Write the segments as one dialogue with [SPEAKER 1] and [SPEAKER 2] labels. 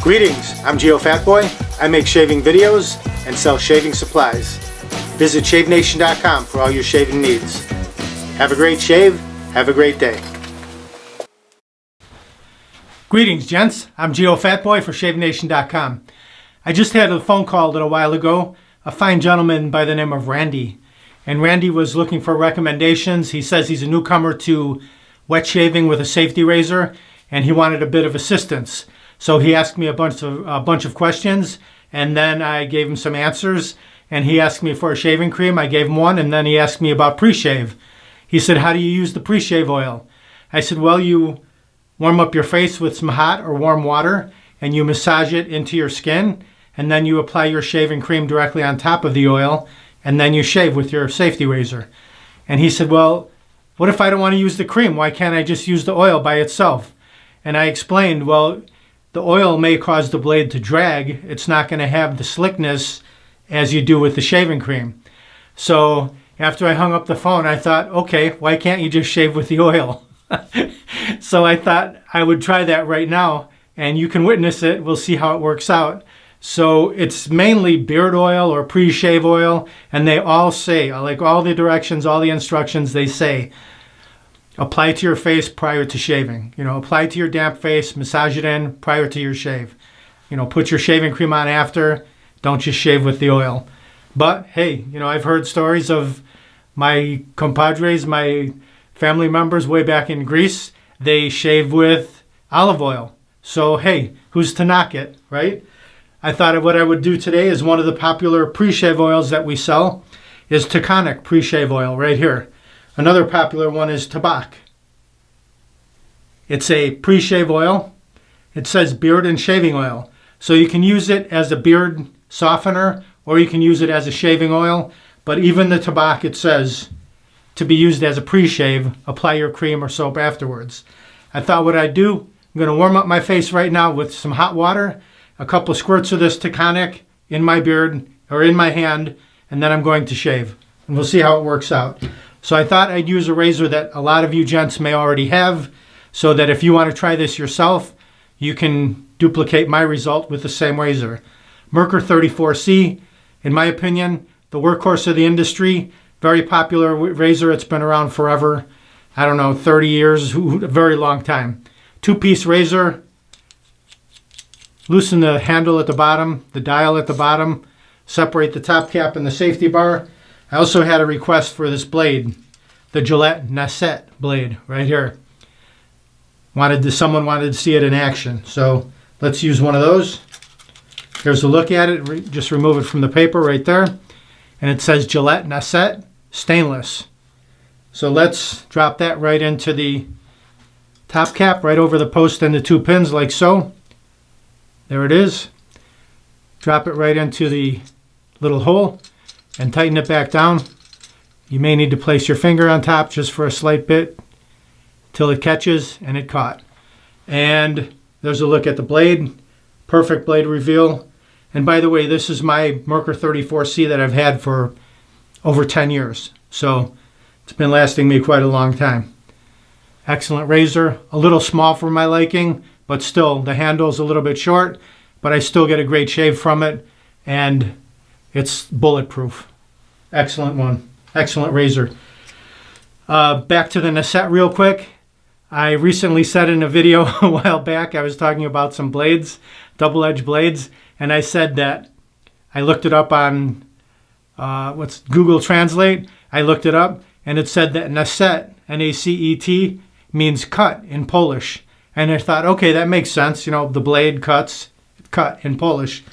[SPEAKER 1] Greetings, I'm Geofatboy. I make shaving videos and sell shaving supplies. Visit shavenation.com for all your shaving needs. Have a great shave, have a great day. Greetings, gents. I'm Geofatboy for shavenation.com. I just had a phone call a little while ago, a fine gentleman by the name of Randy. And Randy was looking for recommendations. He says he's a newcomer to wet shaving with a safety razor, and he wanted a bit of assistance. So he asked me a bunch of questions, and then I gave him some answers. And he asked me for a shaving cream. I gave him one, and then he asked me about pre-shave. He said, "How do you use the pre-shave oil?" I said, "Well, you warm up your face with some hot or warm water, and you massage it into your skin, and then you apply your shaving cream directly on top of the oil, and then you shave with your safety razor." And he said, "Well, what if I don't want to use the cream? Why can't I just use the oil by itself?" And I explained, well, the oil may cause the blade to drag. It's not going to have the slickness as you do with the shaving cream. So after I hung up the phone, I thought, okay, why can't you just shave with the oil? So I thought I would try that right now, and you can witness it. We'll see how it works out. So it's mainly beard oil or pre-shave oil, and they all say, like all the directions, all the instructions, they say, apply to your face prior to shaving. Apply to your damp face, massage it in prior to your shave. Put your shaving cream on after. Don't just shave with the oil. But hey, I've heard stories of my compadres, my family members way back in Greece. They shave with olive oil. So hey, who's to knock it, right? I thought what I would do today is one of the popular pre-shave oils that we sell is Taconic pre-shave oil right here. Another popular one is Tabac. It's a pre-shave oil. It says beard and shaving oil. So you can use it as a beard softener or you can use it as a shaving oil. But even the Tabac, it says to be used as a pre-shave, apply your cream or soap afterwards. I thought what I'd do, I'm going to warm up my face right now with some hot water, a couple squirts of this Taconic in my beard or in my hand, and then I'm going to shave. And we'll see how it works out. So I thought I'd use a razor that a lot of you gents may already have, so that if you want to try this yourself, you can duplicate my result with the same razor. Merkur 34C, in my opinion, the workhorse of the industry, very popular razor. It's been around forever. I don't know, 30 years, a very long time. Two-piece razor. Loosen the handle at the bottom, the dial at the bottom, separate the top cap and the safety bar. I also had a request for this blade, the Gillette Nacet blade right here. Someone wanted to see it in action, so let's use one of those. Here's a look at it. Just remove it from the paper right there, and it says Gillette Nacet stainless. So let's drop that right into the top cap, right over the post and the two pins, like so. There it is. Drop it right into the little hole and tighten it back down. You may need to place your finger on top just for a slight bit till it catches, and it caught. And there's a look at the blade. Perfect blade reveal. And by the way, this is my Merkur 34C that I've had for over 10 years. So it's been lasting me quite a long time. Excellent razor. A little small for my liking, but still the handle's a little bit short, but I still get a great shave from it, and it's bulletproof. Excellent one. Excellent razor. Back to the Nacet real quick. I recently said in a video a while back, I was talking about some blades, double-edged blades, and I said that I looked it up on Google Translate. I looked it up, and it said that Nacet, N-A-C-E-T, means cut in Polish. And I thought, okay, that makes sense. The blade cut in Polish.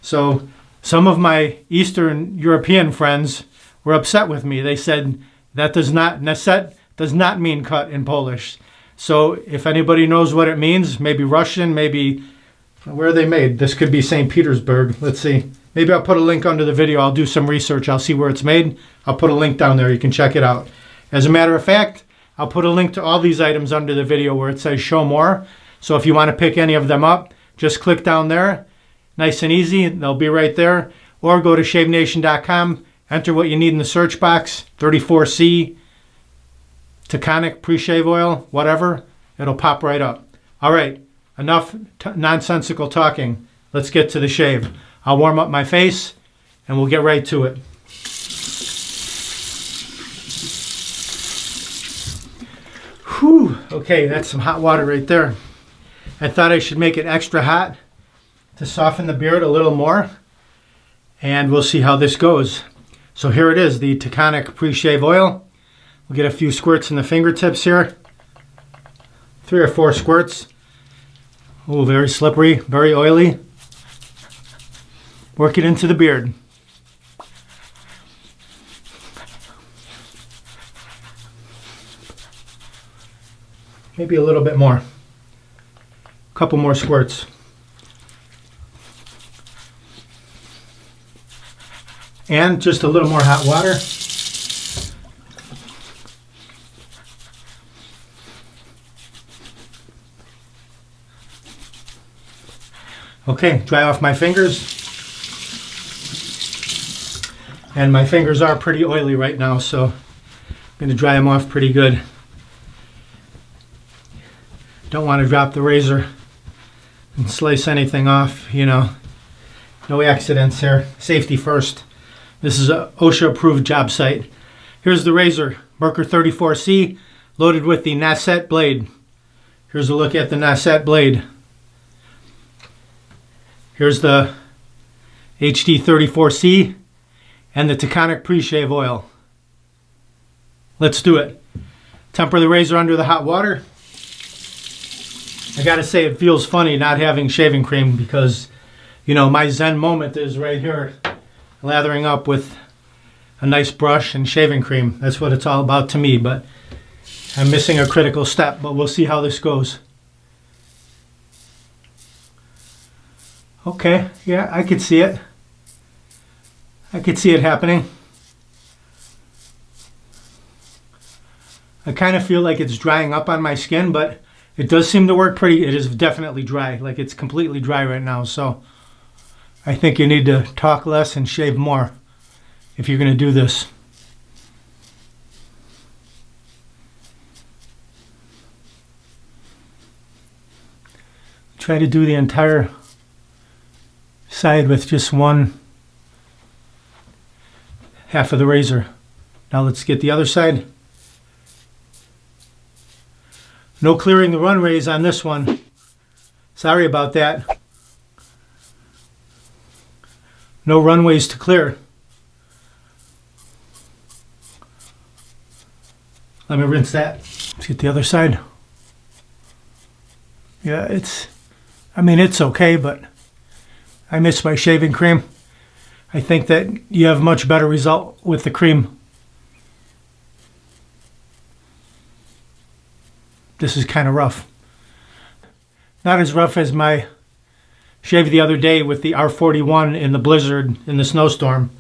[SPEAKER 1] So some of my Eastern European friends were upset with me. They said Nacet does not mean cut in Polish. So if anybody knows what it means, maybe Russian, maybe, where are they made? This could be St. Petersburg. Let's see. Maybe I'll put a link under the video. I'll do some research. I'll see where it's made. I'll put a link down there. You can check it out. As a matter of fact, I'll put a link to all these items under the video where it says show more. So if you want to pick any of them up, just click down there. Nice and easy. They'll be right there. Or go to shavenation.com. Enter what you need in the search box. 34C, Taconic pre-shave oil, whatever. It'll pop right up. All right. enough nonsensical talking. Let's get to the shave. I'll warm up my face and we'll get right to it. Whew, okay, that's some hot water right there. I thought I should make it extra hot to soften the beard a little more, and we'll see how this goes. So here it is, the Taconic pre-shave oil. We'll get a few squirts in the fingertips here. 3 or 4 squirts. Oh, very slippery, very oily. Work it into the beard. Maybe a little bit more. A couple more squirts. And just a little more hot water. Okay, dry off my fingers. And my fingers are pretty oily right now, so I'm going to dry them off pretty good. Don't want to drop the razor and slice anything off, you know. No accidents here. Safety first. This is a OSHA approved job site. Here's the razor, Merkur 34C, loaded with the Nacet blade. Here's a look at the Nacet blade. Here's the HD 34C and the Taconic pre-shave oil. Let's do it. Temper the razor under the hot water. I gotta say, it feels funny not having shaving cream because, you know, my zen moment is right here, lathering up with a nice brush and shaving cream. That's what it's all about to me, but I'm missing a critical step, but we'll see how this goes. Okay, yeah, I could see it. I could see it happening. I kind of feel like it's drying up on my skin, but it does seem to work pretty. It is definitely dry, like it's completely dry right now. So I think you need to talk less and shave more if you're going to do this. Try to do the entire side with just one half of the razor. Now let's get the other side. No clearing the runways on this one. Sorry about that. No runways to clear. Let me rinse that. Let's get the other side. Yeah, it's okay, but I miss my shaving cream. I think that you have much better result with the cream. This is kind of rough. Not as rough as my shave the other day with the R41 in the blizzard in the snowstorm.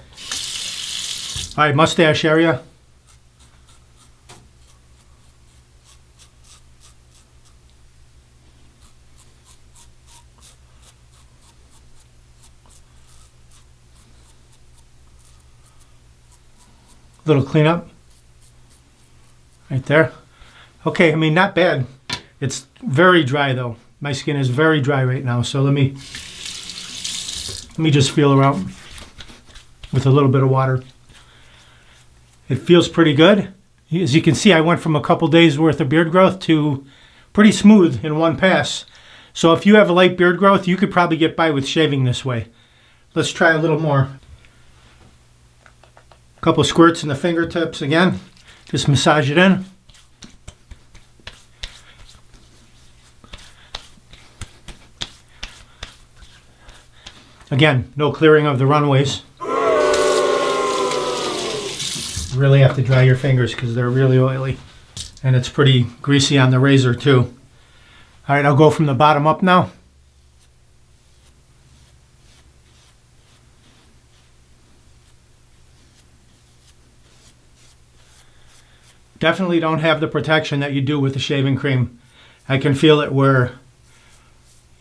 [SPEAKER 1] All right, mustache area. Little cleanup right there. Okay, I mean, not bad. It's very dry though. My skin is very dry right now, so let me just feel around with a little bit of water. It feels pretty good. As you can see, I went from a couple days worth of beard growth to pretty smooth in one pass. So if you have a light beard growth, you could probably get by with shaving this way. Let's try a little more. A couple squirts in the fingertips again. Just massage it in. Again, no clearing of the runways. Really have to dry your fingers because they're really oily. And it's pretty greasy on the razor too. All right, I'll go from the bottom up now. Definitely don't have the protection that you do with the shaving cream. I can feel it where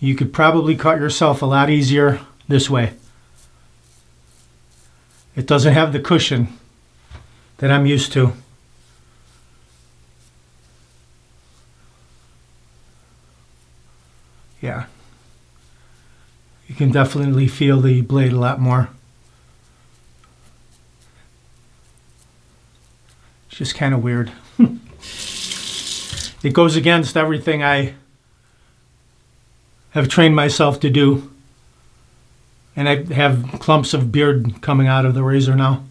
[SPEAKER 1] you could probably cut yourself a lot easier this way. It doesn't have the cushion that I'm used to. Yeah, You can definitely feel the blade a lot more. It's just kind of weird. It goes against everything I have trained myself to do. And I have clumps of beard coming out of the razor now.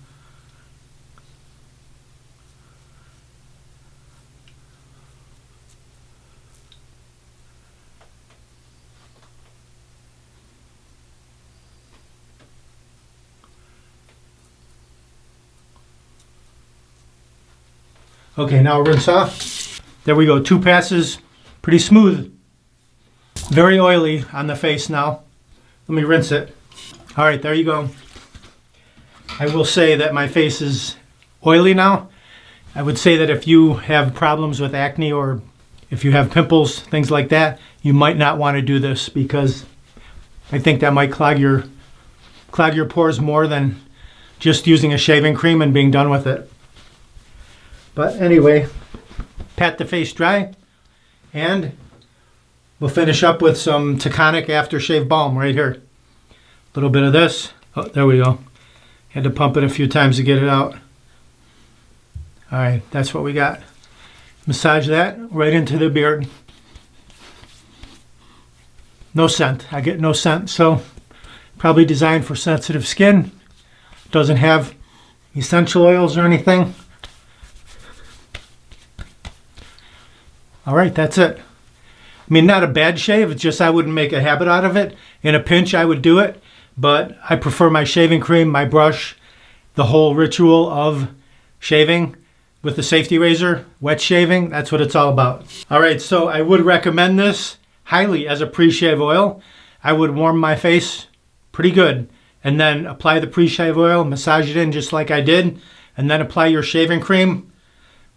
[SPEAKER 1] Okay, now rinse off. There we go, 2 passes, pretty smooth. Very oily on the face now. Let me rinse it. All right, there you go. I will say that my face is oily now. I would say that if you have problems with acne or if you have pimples, things like that, you might not want to do this because I think that might clog your pores more than just using a shaving cream and being done with it. But anyway, pat the face dry and we'll finish up with some Taconic aftershave balm right here. A little bit of this. Oh, there we go. Had to pump it a few times to get it out. All right, that's what we got. Massage that right into the beard. No scent. I get no scent, so probably designed for sensitive skin. Doesn't have essential oils or anything. All right, that's it. I mean, not a bad shave. It's just I wouldn't make a habit out of it. In a pinch, I would do it. But I prefer my shaving cream, my brush, the whole ritual of shaving with the safety razor, wet shaving. That's what it's all about. All right, so I would recommend this highly as a pre-shave oil. I would warm my face pretty good and then apply the pre-shave oil, massage it in just like I did, and then apply your shaving cream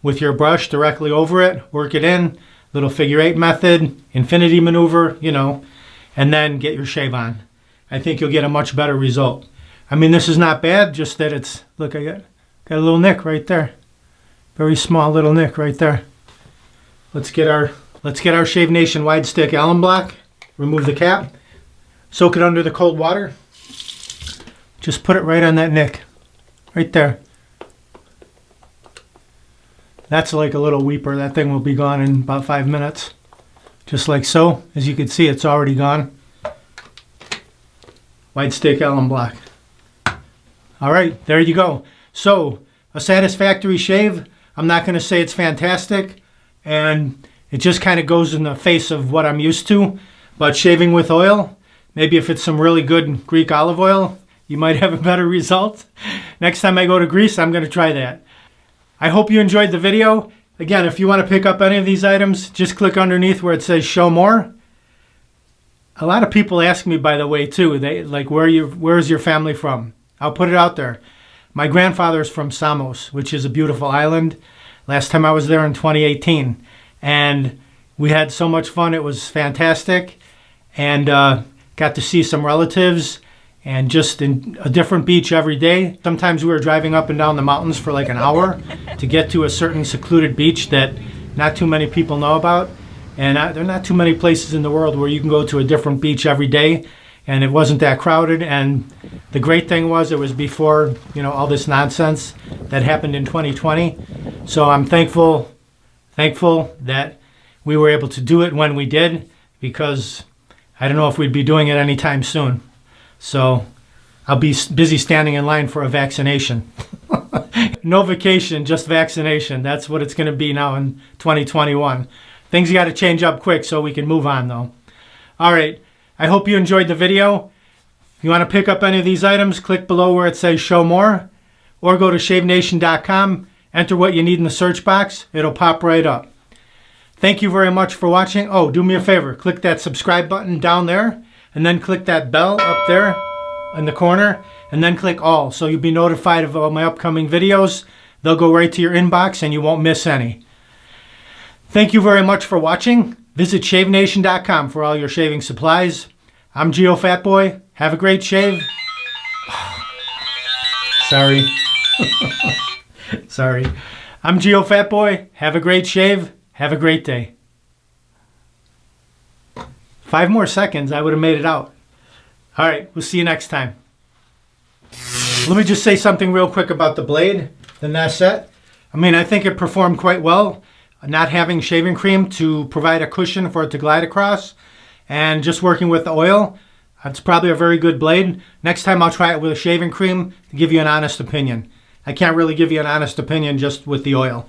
[SPEAKER 1] with your brush directly over it, work it in, little figure 8 method, infinity maneuver, you know, and then get your shave on. I think you'll get a much better result. I mean, this is not bad, just that it's, look, I got a little nick right there. Very small little nick right there. Let's get our Shave Nation wide stick alum block. Remove the cap. Soak it under the cold water. Just put it right on that nick. Right there. That's like a little weeper. That thing will be gone in about 5 minutes. Just like so. As you can see, it's already gone. Wide stick alum block. All right, there you go. So, a satisfactory shave. I'm not going to say it's fantastic, and it just kind of goes in the face of what I'm used to. But shaving with oil, maybe if it's some really good Greek olive oil, you might have a better result. Next time I go to Greece, I'm going to try that. I hope you enjoyed the video. Again, if you want to pick up any of these items, just click underneath where it says show more. A lot of people ask me, by the way, too, they like, where's your family from? I'll put it out there. My grandfather's from Samos, which is a beautiful island. Last time I was there in 2018. And we had so much fun. It was fantastic. And got to see some relatives and just in a different beach every day. Sometimes we were driving up and down the mountains for like an hour to get to a certain secluded beach that not too many people know about. And there are not too many places in the world where you can go to a different beach every day, and it wasn't that crowded. And the great thing was it was before, you know, all this nonsense that happened in 2020. So I'm thankful that we were able to do it when we did, because I don't know if we'd be doing it anytime soon. So I'll be busy standing in line for a vaccination. No vacation, just vaccination. That's what it's going to be now in 2021. Things got to change up quick so we can move on, though. All right. I hope you enjoyed the video. If you want to pick up any of these items, click below where it says show more, or go to shavenation.com, enter what you need in the search box. It'll pop right up. Thank you very much for watching. Oh, do me a favor. Click that subscribe button down there, and then click that bell up there in the corner, and then click all, so you'll be notified of all my upcoming videos. They'll go right to your inbox, and you won't miss any. Thank you very much for watching. Visit shavenation.com for all your shaving supplies. I'm Geofatboy. Have a great shave. Sorry. Sorry. I'm Geofatboy. Have a great shave. Have a great day. 5 more seconds, I would have made it out. All right, we'll see you next time. Let me just say something real quick about the blade, the Nacet. I mean, I think it performed quite well, not having shaving cream to provide a cushion for it to glide across, and just working with the oil. It's probably a very good blade. Next time I'll try it with a shaving cream to give you an honest opinion. I can't really give you an honest opinion just with the oil.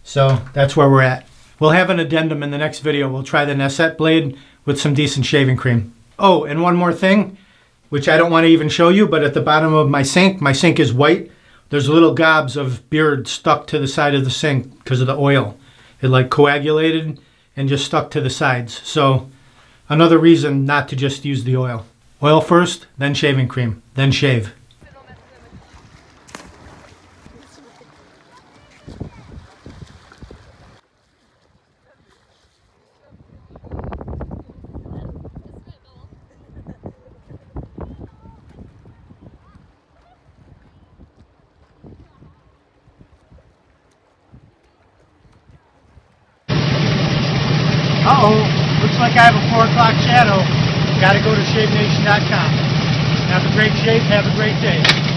[SPEAKER 1] So that's where we're at. We'll have an addendum in the next video. We'll try the Nacet blade with some decent shaving cream. Oh, and one more thing, which I don't want to even show you, but at the bottom of my sink is white. There's little gobs of beard stuck to the side of the sink because of the oil. It like coagulated and just stuck to the sides. So another reason not to just use the oil. Oil first, then shaving cream, then shave. Uh-oh, looks like I have a 4 o'clock shadow. Gotta go to shavenation.com. Have a great shave, have a great day.